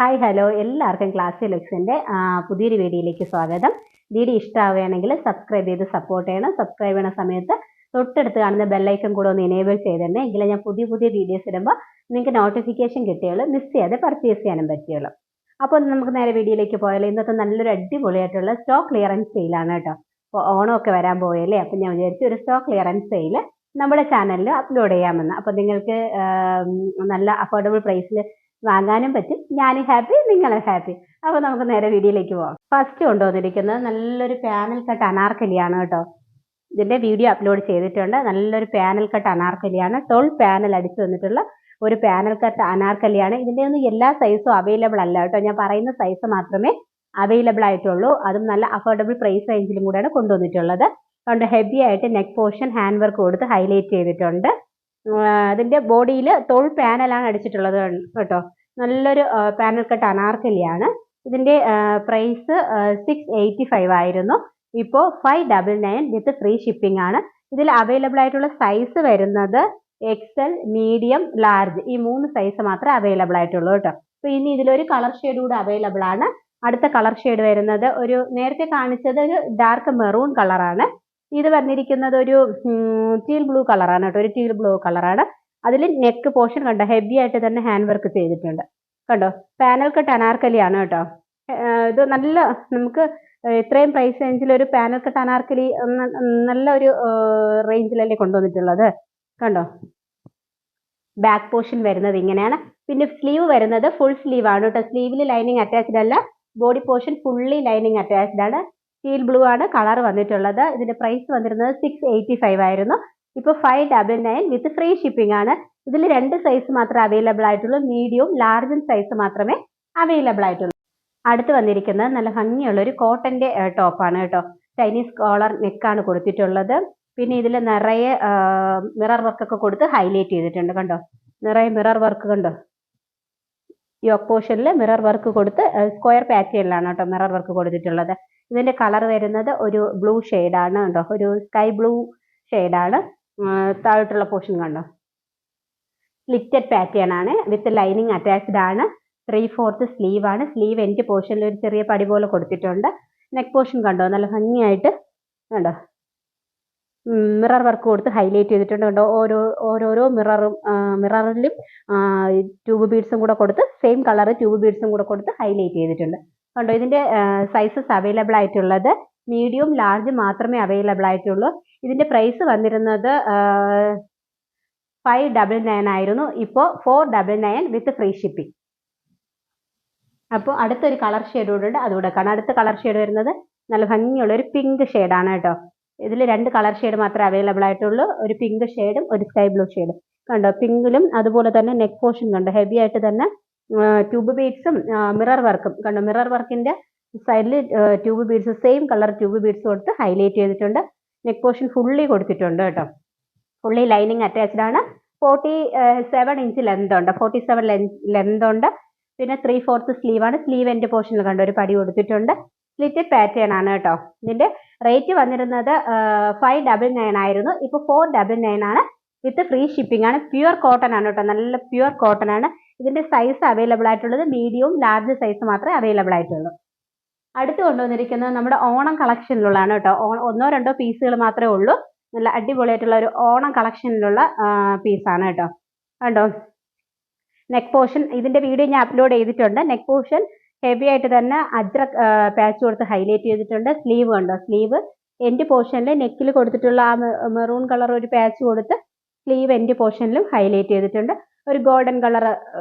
Hi hello എല്ലാവർക്കും ക്ലാസ്സി ലുക്സിൻ്റെ പുതിയൊരു വീഡിയോയിലേക്ക് സ്വാഗതം. വീഡിയോ ഇഷ്ടമാവുകയാണെങ്കിൽ സബ്സ്ക്രൈബ് ചെയ്ത് സപ്പോർട്ട് ചെയ്യണം. സബ്സ്ക്രൈബ് ചെയ്യുന്ന സമയത്ത് തൊട്ടടുത്ത് കാണുന്ന ബെല്ലൈക്കൺ കൂടെ ഒന്ന് എനേബിൾ ചെയ്തിട്ടുണ്ട്. എങ്കിലും ഞാൻ പുതിയ വീഡിയോസ് ഇടുമ്പോൾ നിങ്ങൾക്ക് നോട്ടിഫിക്കേഷൻ കിട്ടുകയുള്ളൂ, മിസ് ചെയ്യാതെ പർച്ചേസ് ചെയ്യാനും പറ്റുകയുള്ളൂ. അപ്പോൾ നമുക്ക് നേരെ വീഡിയോയിലേക്ക് പോയാലോ. ഇന്നത്തെ നല്ലൊരു അടിപൊളിയായിട്ടുള്ള സ്റ്റോക്ക് ക്ലിയറൻസ് സെയിലാണ് കേട്ടോ. അപ്പോൾ ഓണമൊക്കെ വരാൻ പോയല്ലേ, അപ്പം ഞാൻ വിചാരിച്ചു ഒരു സ്റ്റോക്ക് ക്ലിയറൻസ് സെയിൽ നമ്മുടെ ചാനലിൽ അപ്ലോഡ് ചെയ്യാമെന്ന്. അപ്പോൾ നിങ്ങൾക്ക് നല്ല അഫോർഡബിൾ പ്രൈസിൽ വാങ്ങാനും പറ്റും. ഞാനും ഹാപ്പി, നിങ്ങളും ഹാപ്പി. അപ്പോൾ നമുക്ക് നേരെ വീഡിയോയിലേക്ക് പോകാം. ഫസ്റ്റ് കൊണ്ടുവന്നിരിക്കുന്നത് നല്ലൊരു പാനൽ കട്ട് അനാർക്കലിയാണ് കേട്ടോ. ഇതിൻ്റെ വീഡിയോ അപ്ലോഡ് ചെയ്തിട്ടുണ്ട്. നല്ലൊരു പാനൽ കട്ട് അനാർക്കലിയാണ്. 12 പാനൽ അടിച്ചു വന്നിട്ടുള്ള ഒരു പാനൽ കട്ട് അനാർക്കലിയാണ്. ഇതിൻ്റെ ഒന്നും എല്ലാ സൈസും അവൈലബിൾ അല്ല കേട്ടോ. ഞാൻ പറയുന്ന സൈസ് മാത്രമേ അവൈലബിൾ ആയിട്ടുള്ളൂ. അതും നല്ല അഫോർഡബിൾ പ്രൈസ് റേഞ്ചിലും കൂടെയാണ് കൊണ്ടുവന്നിട്ടുള്ളത്. അതുകൊണ്ട് ഹെവി ആയിട്ട് നെക്ക് പോർഷൻ ഹാൻഡ് വർക്ക് കൊടുത്ത് ഹൈലൈറ്റ് ചെയ്തിട്ടുണ്ട്. അതിൻ്റെ ബോഡിയിൽ 12 പാനലാണ് അടിച്ചിട്ടുള്ളത് കേട്ടോ. നല്ലൊരു പാനൽ കട്ട് അനാർക്കലിയാണ്. ഇതിൻ്റെ പ്രൈസ് 685 ആയിരുന്നു. ഇപ്പോൾ 599 വിത്ത് ഫ്രീ ഷിപ്പിംഗ് ആണ്. ഇതിൽ അവൈലബിൾ ആയിട്ടുള്ള സൈസ് വരുന്നത് എക്സൽ, മീഡിയം, ലാർജ്, ഈ 3 സൈസ് മാത്രമേ അവൈലബിൾ ആയിട്ടുള്ളൂ കേട്ടോ. അപ്പോൾ ഇനി ഇതിലൊരു കളർ ഷെയ്ഡ് കൂടെ അവൈലബിൾ ആണ്. അടുത്ത കളർ ഷെയ്ഡ് വരുന്നത് ഒരു നേരത്തെ കാണിച്ചത് ഒരു ഡാർക്ക് മെറൂൺ കളറാണ്. ഇത് വന്നിരിക്കുന്നത് ഒരു ടീൽ ബ്ലൂ കളറാണ് കേട്ടോ. ഒരു ടീൽ ബ്ലൂ കളറാണ്. അതിൽ നെക്ക് പോർഷൻ കണ്ടോ, ഹെവി ആയിട്ട് തന്നെ ഹാൻഡ് വർക്ക് ചെയ്തിട്ടുണ്ട് കണ്ടോ. പാനൽ കട്ട് അനാർക്കലിയാണ് കേട്ടോ. ഇത് നല്ല നമുക്ക് ഇത്രയും പ്രൈസ് റേഞ്ചിൽ ഒരു പാനൽ കട്ട് അനാർക്കലി നല്ല ഒരു റേഞ്ചിലല്ലേ കൊണ്ടുവന്നിട്ടുള്ളത് കണ്ടോ. ബാക്ക് പോർഷൻ വരുന്നത് ഇങ്ങനെയാണ്. പിന്നെ സ്ലീവ് വരുന്നത് ഫുൾ സ്ലീവ് ആണ് കേട്ടോ. സ്ലീവിൽ ലൈനിങ് അറ്റാച്ച്ഡ് അല്ല, body portion fully lining attached ആണ്. ടീൽ ബ്ലൂ ആണ് കളർ വന്നിട്ടുള്ളത്. ഇതിന്റെ പ്രൈസ് വന്നിരുന്നത് 685 ആയിരുന്നു. ഇപ്പോൾ 599 വിത്ത് ഫ്രീ ഷിപ്പിംഗ് ആണ്. ഇതിൽ 2 സൈസ് മാത്രമേ അവൈലബിൾ ആയിട്ടുള്ളൂ. മീഡിയവും ലാർജും സൈസ് മാത്രമേ അവൈലബിൾ ആയിട്ടുള്ളൂ. അടുത്ത് വന്നിരിക്കുന്നത് നല്ല ഭംഗിയുള്ള ഒരു കോട്ടന്റെ ടോപ്പാണ് കേട്ടോ. ചൈനീസ് കോളർ നെക്കാണ് കൊടുത്തിട്ടുള്ളത്. പിന്നെ ഇതിൽ നിറയെ മിറർ വർക്കൊക്കെ കൊടുത്ത് ഹൈലൈറ്റ് ചെയ്തിട്ടുണ്ട് കണ്ടോ. നിറയെ മിറർ വർക്ക് കണ്ടോ. യോക്ക് പോർഷനിൽ മിറർ വർക്ക് കൊടുത്ത് സ്ക്വയർ പാറ്റേണിലാണ് കേട്ടോ മിറർ വർക്ക് കൊടുത്തിട്ടുള്ളത്. ഇതിന്റെ കളർ വരുന്നത് ഒരു ബ്ലൂ ഷെയ്ഡാണ് കേട്ടോ. ഒരു സ്കൈ ബ്ലൂ ഷെയ്ഡാണ്. താഴോട്ടുള്ള പോർഷൻ കണ്ടോ. സ്ലിറ്റഡ് പാറ്റേൺ ആണ്. വിത്ത് ലൈനിങ് അറ്റാച്ച്ഡ് ആണ്. 3/4 സ്ലീവ് ആണ്. സ്ലീവ് എൻഡ് പോർഷനിൽ ഒരു ചെറിയ പടി പോലെ കൊടുത്തിട്ടുണ്ട്. നെക്ക് പോർഷൻ കണ്ടോ നല്ല ഭംഗിയായിട്ട് കണ്ടോ മിറർ വർക്ക് കൊടുത്ത് ഹൈലൈറ്റ് ചെയ്തിട്ടുണ്ട് കണ്ടോ. ഓരോരോ മിററിലും ട്യൂബ് ബീഡ്സും കൂടെ കൊടുത്ത് സെയിം കളർ ട്യൂബ് ബീഡ്സും കൂടെ കൊടുത്ത് ഹൈലൈറ്റ് ചെയ്തിട്ടുണ്ട് കണ്ടോ. ഇതിന്റെ സൈസസ് അവൈലബിൾ ആയിട്ടുള്ളത് മീഡിയം, ലാർജ് മാത്രമേ അവൈലബിൾ ആയിട്ടുള്ളൂ. ഇതിന്റെ പ്രൈസ് വന്നിരുന്നത് 599 ആയിരുന്നു. ഇപ്പോൾ 499 വിത്ത് ഫ്രീ ഷിപ്പിംഗ്. അപ്പോൾ അടുത്തൊരു കളർ ഷെയ്ഡ് കൂടെ ഉണ്ട്, അതുകൂടെ കാണാം. അടുത്ത കളർ ഷെയ്ഡ് വരുന്നത് നല്ല ഭംഗിയുള്ള ഒരു പിങ്ക് ഷെയ്ഡാണ് കേട്ടോ. ഇതിൽ 2 കളർ ഷെയ്ഡ് മാത്രമേ അവൈലബിൾ ആയിട്ടുള്ളൂ. ഒരു പിങ്ക് ഷെയ്ഡും ഒരു സ്കൈ ബ്ലൂ ഷെയ്ഡും കണ്ടോ. പിങ്കിലും അതുപോലെ തന്നെ നെക്ക് പോർഷൻ കണ്ടോ ഹെവി ആയിട്ട് തന്നെ ട്യൂബ് ബീഡ്സും മിറർ വർക്കും കണ്ടോ. മിറർ വർക്കിന്റെ സൈഡിൽ tube beads same colour tube beads കൊടുത്ത് ഹൈലൈറ്റ് ചെയ്തിട്ടുണ്ട്. നെക്ക് പോർഷൻ ഫുള്ളി കൊടുത്തിട്ടുണ്ട് കേട്ടോ. ഫുള്ളി ലൈനിങ് അറ്റാച്ച്ഡ് ആണ്. 47 ഇഞ്ച് ലെന്ത് ഉണ്ട്. 47 ലെന്ത് ഉണ്ട്. പിന്നെ 3/4 സ്ലീവ് ആണ്. സ്ലീവ് എൻഡ് പോർഷനിൽ കണ്ടോ ഒരു പടി കൊടുത്തിട്ടുണ്ട്. സ്ലിറ്റഡ് പാറ്റേൺ ആണ് കേട്ടോ. ഇതിന്റെ റേറ്റ് വന്നിരുന്നത് 599 ആയിരുന്നു. ഇപ്പോൾ 499 ആണ് വിത്ത് ഫ്രീ ഷിപ്പിംഗ് ആണ്. പ്യുവർ കോട്ടൺ ആണ് കേട്ടോ. നല്ല പ്യുവർ കോട്ടൺ ആണ്. ഇതിന്റെ സൈസ് അവൈലബിൾ ആയിട്ടുള്ളത് മീഡിയവും ലാർജ് സൈസ് മാത്രമേ അവൈലബിൾ ആയിട്ടുള്ളൂ. അടുത്ത് കൊണ്ടുവന്നിരിക്കുന്നത് നമ്മുടെ ഓണം കളക്ഷനിലുള്ളതാണ് കേട്ടോ. 1-2 പീസുകൾ മാത്രമേ ഉള്ളൂ. നല്ല അടിപൊളിയായിട്ടുള്ള ഒരു ഓണം കളക്ഷനിലുള്ള പീസാണ് കേട്ടോ. കണ്ടോ നെക്ക് പോർഷൻ ഇതിന്റെ വീഡിയോ ഞാൻ അപ്ലോഡ് ചെയ്തിട്ടുണ്ട്. നെക്ക് പോർഷൻ ഹെവി ആയിട്ട് തന്നെ അജ്രക് പാച്ച് കൊടുത്ത് ഹൈലൈറ്റ് ചെയ്തിട്ടുണ്ട്. സ്ലീവ് കണ്ടോ. സ്ലീവ് എൻഡ് പോർഷനിൽ നെക്കിൽ കൊടുത്തിട്ടുള്ള ആ മെറൂൺ കളർ ഒരു പാച്ച് കൊടുത്ത് സ്ലീവ് എൻഡ് പോർഷനിലും ഹൈലൈറ്റ് ചെയ്തിട്ടുണ്ട്. ഒരു ഗോൾഡൻ കളർ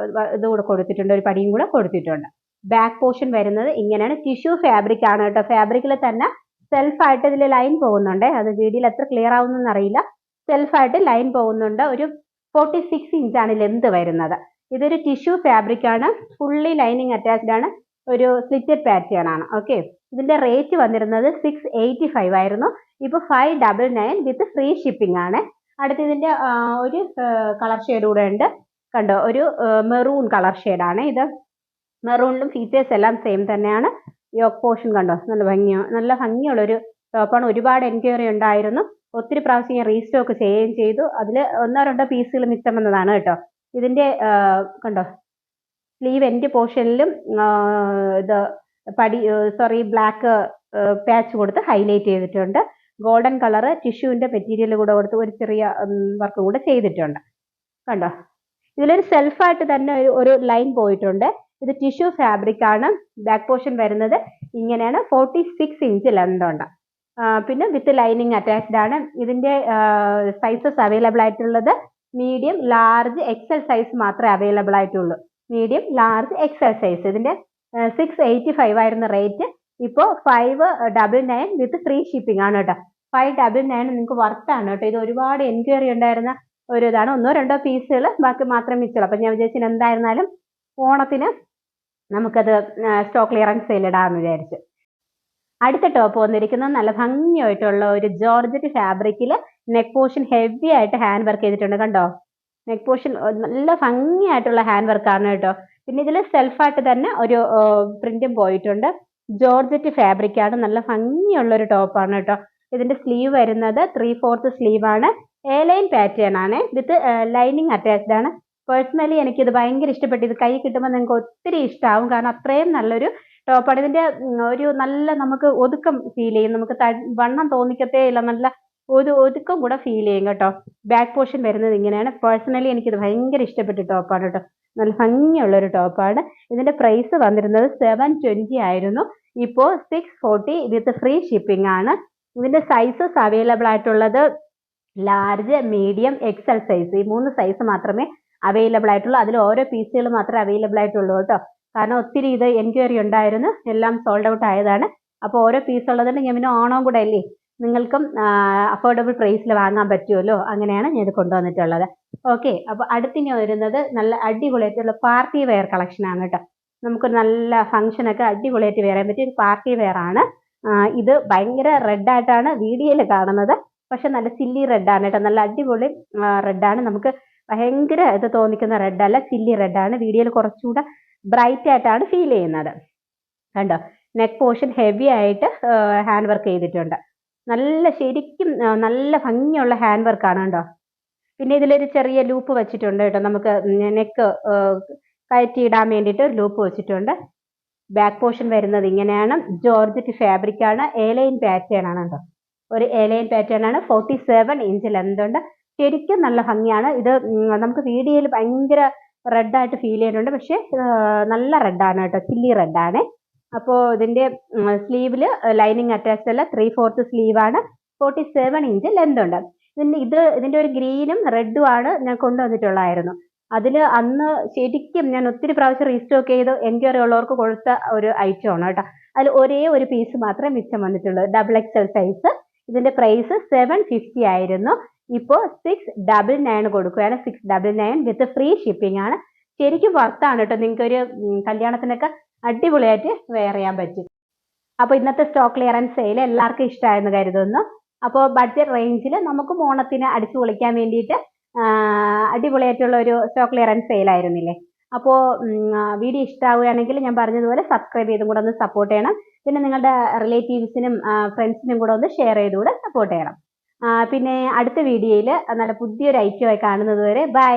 ഇത് കൂടെ കൊടുത്തിട്ടുണ്ട്. ഒരു പടിയും കൂടെ കൊടുത്തിട്ടുണ്ട്. ബാക്ക് പോർഷൻ വരുന്നത് ഇങ്ങനെയാണ്. ടിഷ്യൂ ഫാബ്രിക് ആണ് കേട്ടോ. ഫാബ്രിക്കിൽ തന്നെ സെൽഫായിട്ട് ഇതിൽ ലൈൻ പോകുന്നുണ്ട്. അത് വീഡിയോയിൽ എത്ര ക്ലിയർ ആവുമെന്ന് അറിയില്ല. സെൽഫായിട്ട് ലൈൻ പോകുന്നുണ്ട്. ഒരു 46 ഇഞ്ചാണ് ലെന്ത് വരുന്നത്. ഇതൊരു ടിഷ്യൂ ഫാബ്രിക് ആണ്. ഫുള്ളി ലൈനിങ് അറ്റാച്ച്ഡ് ആണ്. ഒരു സ്ലിറ്റഡ് പാറ്റേൺ ആണ്. ഓക്കെ. ഇതിന്റെ റേറ്റ് വന്നിരുന്നത് 685 ആയിരുന്നു. ഇപ്പോൾ 599 വിത്ത് ഫ്രീ ഷിപ്പിംഗ് ആണ്. അടുത്ത് ഇതിന്റെ ഒരു കളർ ഷെയ്ഡ് കൂടെ ഉണ്ട് കണ്ടോ. ഒരു മെറൂൺ കളർ ഷെയ്ഡാണ് ഇത്. മെറൂണിലും ഫീച്ചേഴ്സ് എല്ലാം സെയിം തന്നെയാണ്. യോക്ക് പോർഷൻ കണ്ടോ നല്ല ഭംഗിയുള്ളൊരു ടോപ്പാണ്. ഒരുപാട് എൻക്വയറി ഉണ്ടായിരുന്നു. ഒത്തിരി പ്രാവശ്യം ഞാൻ റീസ്റ്റോക്ക് ചെയ്യുകയും ചെയ്തു. അതിൽ 1-2 പീസുകൾ മിച്ചം വന്നതാണ് കേട്ടോ. ഇതിന്റെ കണ്ടോ സ്ലീവ് എൻഡ് പോർഷനിലും ഇത് ബ്ലാക്ക് പാച്ച് കൊടുത്ത് ഹൈലൈറ്റ് ചെയ്തിട്ടുണ്ട്. ഗോൾഡൻ കളർ ടിഷ്യൂവിന്റെ മെറ്റീരിയൽ കൂടെ കൊടുത്ത് ഒരു ചെറിയ വർക്ക് കൂടെ ചെയ്തിട്ടുണ്ട്. കണ്ടോ, ഇതിലൊരു സെൽഫായിട്ട് തന്നെ ഒരു ലൈൻ പോയിട്ടുണ്ട്. ഇത് ടിഷ്യൂ ഫാബ്രിക് ആണ്. ബാക്ക് പോർഷൻ വരുന്നത് ഇങ്ങനെയാണ്. 46 ഇഞ്ച് ലെന്ത് ഉണ്ട്. പിന്നെ വിത്ത് ലൈനിങ് അറ്റാച്ച്ഡ് ആണ്. ഇതിന്റെ സൈസസ് അവൈലബിൾ ആയിട്ടുള്ളത് മീഡിയം, ലാർജ്, എക്സൽ സൈസ് മാത്രമേ അവൈലബിൾ ആയിട്ടുള്ളൂ. Medium, large, XL size. ഇതിന്റെ 685 ആയിരുന്ന റേറ്റ് ഇപ്പോൾ 599 വിത്ത് ഫ്രീ ഷിപ്പിംഗ് ആണ് കേട്ടോ. 599 നിങ്ങൾക്ക് വർത്താണ് കേട്ടോ. ഇത് ഒരുപാട് എൻക്വയറി ഉണ്ടായിരുന്ന ഒരു ഇതാണ്. 1-2 പീസുകൾ ബാക്കി മാത്രം മിച്ചുള്ളൂ. അപ്പം ഞാൻ വിചാരിച്ചു എന്തായിരുന്നാലും ഓണത്തിന് നമുക്കത് സ്റ്റോക്ക് ക്ലിയറൻസ് സെയിൽ ഇടാമെന്ന് വിചാരിച്ചു. അടുത്ത ടോപ്പ് വന്നിരിക്കുന്നത് നല്ല ഭംഗിയായിട്ടുള്ള ഒരു ജോർജറ്റ് ഫാബ്രിക്കിൽ നെക്ക് പോർഷൻ ഹെവി ആയിട്ട് ഹാൻഡ് വർക്ക് ചെയ്തിട്ടുണ്ട്. കണ്ടോ, നെക്ക് പോർഷൻ നല്ല ഭംഗിയായിട്ടുള്ള ഹാൻഡ് വർക്കാണ് കേട്ടോ. പിന്നെ ഇതിൽ സെൽഫായിട്ട് തന്നെ ഒരു പ്രിന്റും പോയിട്ടുണ്ട്. ജോർജറ്റ് ഫാബ്രിക് ആണ്. നല്ല ഭംഗിയുള്ള ഒരു ടോപ്പാണ് കേട്ടോ. ഇതിന്റെ സ്ലീവ് വരുന്നത് 3/4 സ്ലീവ് ആണ്. എ-ലൈൻ പാറ്റേൺ ആണ്. വിത്ത് ലൈനിങ് അറ്റാച്ച്ഡ് ആണ്. പേഴ്സണലി എനിക്കിത് ഭയങ്കര ഇഷ്ടപ്പെട്ടു. ഇത് കൈ കിട്ടുമ്പോൾ നിങ്ങൾക്ക് ഒത്തിരി ഇഷ്ടമാവും. കാരണം അത്രയും നല്ലൊരു ടോപ്പാണ്. ഇതിന്റെ ഒരു നല്ല നമുക്ക് ഒതുക്കം ഫീൽ ചെയ്യും. നമുക്ക് വണ്ണം തോന്നിക്കത്തേ ഇല്ല. നല്ല ഒരു ഒതുക്കം കൂടെ ഫീൽ ചെയ്യും കേട്ടോ. ബാക്ക് പോർഷൻ വരുന്നത് ഇങ്ങനെയാണ്. പേഴ്സണലി എനിക്കിത് ഭയങ്കര ഇഷ്ടപ്പെട്ട ടോപ്പാണ് കേട്ടോ. നല്ല ഭംഗിയുള്ള ഒരു ടോപ്പാണ്. ഇതിന്റെ പ്രൈസ് വന്നിരുന്നത് 720 ആയിരുന്നു. ഇപ്പോൾ 640 വിത്ത് ഫ്രീ ഷിപ്പിംഗ് ആണ്. ഇതിന്റെ സൈസസ് അവൈലബിൾ ആയിട്ടുള്ളത് ലാർജ്, മീഡിയം, എക്സൽ സൈസ്. ഈ 3 സൈസ് മാത്രമേ അവൈലബിൾ ആയിട്ടുള്ളൂ. അതിൽ ഓരോ പീസുകൾ മാത്രമേ അവൈലബിൾ ആയിട്ടുള്ളൂ കേട്ടോ. കാരണം ഒത്തിരി ഇത് എൻക്വയറി ഉണ്ടായിരുന്നു. എല്ലാം സോൾഡ് ഔട്ട് ആയതാണ്. അപ്പോൾ ഓരോ പീസ് ഉള്ളതുകൊണ്ട് ഞാൻ പിന്നെ ഓണം കൂടെ അല്ലേ, നിങ്ങൾക്കും അഫോർഡബിൾ പ്രൈസിൽ വാങ്ങാൻ പറ്റുമല്ലോ. അങ്ങനെയാണ് ഞാൻ ഇത് കൊണ്ടുവന്നിട്ടുള്ളത്. ഓക്കെ, അപ്പോൾ അടുത്തിനി വരുന്നത് നല്ല അടിപൊളിയായിട്ടുള്ള പാർട്ടി വെയർ കളക്ഷൻ ആണ് കേട്ടോ. നമുക്ക് നല്ല ഫംഗ്ഷനൊക്കെ അടിപൊളിയായിട്ട് വെയർ ചെയ്യാൻ പറ്റിയ ഒരു പാർട്ടി വെയർ ആണ്. ഇത് ഭയങ്കര റെഡായിട്ടാണ് വീഡിയോയിൽ കാണുന്നത്. പക്ഷെ നല്ല ചില്ലി റെഡാണ് കേട്ടോ. നല്ല അടിപൊളി റെഡാണ്. നമുക്ക് ഭയങ്കര ഇത് തോന്നിക്കുന്ന റെഡല്ല, ചില്ലി റെഡാണ്. വീഡിയോയിൽ കുറച്ചുകൂടെ ബ്രൈറ്റ് ആയിട്ടാണ് ഫീൽ ചെയ്യുന്നത്. കണ്ടോ, നെക്ക് പോർഷൻ ഹെവി ആയിട്ട് ഹാൻഡ് വർക്ക് ചെയ്തിട്ടുണ്ട്. നല്ല ശരിക്കും നല്ല ഭംഗിയുള്ള ഹാൻഡ് വർക്കാണ് കേട്ടോ. പിന്നെ ഇതിലൊരു ചെറിയ ലൂപ്പ് വെച്ചിട്ടുണ്ട് കേട്ടോ. നമുക്ക് നെക്ക് കയറ്റിയിടാൻ വേണ്ടിയിട്ട് ഒരു ലൂപ്പ് വെച്ചിട്ടുണ്ട്. ബാക്ക് പോർഷൻ വരുന്നത് ഇങ്ങനെയാണ്. ജോർജറ്റ് ഫാബ്രിക് ആണ്. എ-ലൈൻ പാറ്റേൺ ആണ് കേട്ടോ. ഒരു എ-ലൈൻ പാറ്റേൺ ആണ്. 47 ഇഞ്ച് ലെന്ത് ഉണ്ട്. ശരിക്കും നല്ല ഭംഗിയാണ്. ഇത് നമുക്ക് വീഡിയോയിൽ ഭയങ്കര റെഡായിട്ട് ഫീൽ ചെയ്യുന്നുണ്ട്. പക്ഷെ നല്ല റെഡാണ് കേട്ടോ. ചില്ലി റെഡാണ്. അപ്പോൾ ഇതിന്റെ സ്ലീവിൽ ലൈനിങ് അറ്റാച്ച്ഡ് അല്ല. 3/4 സ്ലീവ് ആണ്. 47 ഇഞ്ച് ലെന്ത് ഉണ്ട്. ഇതിന്റെ ഒരു ഗ്രീനും റെഡും ആണ് ഞാൻ കൊണ്ടുവന്നിട്ടുള്ളതായിരുന്നു. അതിൽ അന്ന് ശരിക്കും ഞാൻ ഒത്തിരി പ്രാവശ്യം റീസ്റ്റോക്ക് ചെയ്ത് എൻക്വയറി ഉള്ളവർക്ക് കൊടുത്ത ഒരു ഐറ്റമാണ് കേട്ടോ. അതിൽ ഒരേ ഒരു പീസ് മാത്രമേ മിച്ചം വന്നിട്ടുള്ളൂ. XXL size. ഇതിന്റെ പ്രൈസ് 750 ആയിരുന്നു. ഇപ്പോൾ 699 കൊടുക്കുകയാണ്. 699 വിത്ത് ഫ്രീ ഷിപ്പിംഗ് ആണ്. ശരിക്കും വർത്താണ് കേട്ടോ. നിങ്ങൾക്ക് ഒരു കല്യാണത്തിനൊക്കെ അടിപൊളിയായിട്ട് വെയർ ചെയ്യാൻ പറ്റും. അപ്പോൾ ഇന്നത്തെ സ്റ്റോക്ക് ക്ലിയറൻസ് സെയിൽ എല്ലാവർക്കും ഇഷ്ടമായെന്ന് കരുതുന്നു. അപ്പോൾ ബഡ്ജറ്റ് റേഞ്ചിൽ നമുക്ക് ഓണത്തിന് അടിച്ചു പൊളിക്കാൻ വേണ്ടിയിട്ട് അടിപൊളിയായിട്ടുള്ള ഒരു സ്റ്റോക്ക് ക്ലിയറൻസ് സെയിൽ ആയിരുന്നില്ലേ. അപ്പോൾ വീഡിയോ ഇഷ്ടമാവുകയാണെങ്കിൽ ഞാൻ പറഞ്ഞതുപോലെ സബ്സ്ക്രൈബ് ചെയ്തും കൂടെ ഒന്ന് സപ്പോർട്ട് ചെയ്യണം. പിന്നെ നിങ്ങളുടെ റിലേറ്റീവ്സിനും ഫ്രണ്ട്സിനും കൂടെ ഒന്ന് ഷെയർ ചെയ്തുകൂടെ സപ്പോർട്ട് ചെയ്യണം. പിന്നെ അടുത്ത വീഡിയോയിൽ നല്ല പുതിയൊരു ഐറ്റമായി കാണുന്നത് വരെ ബൈ.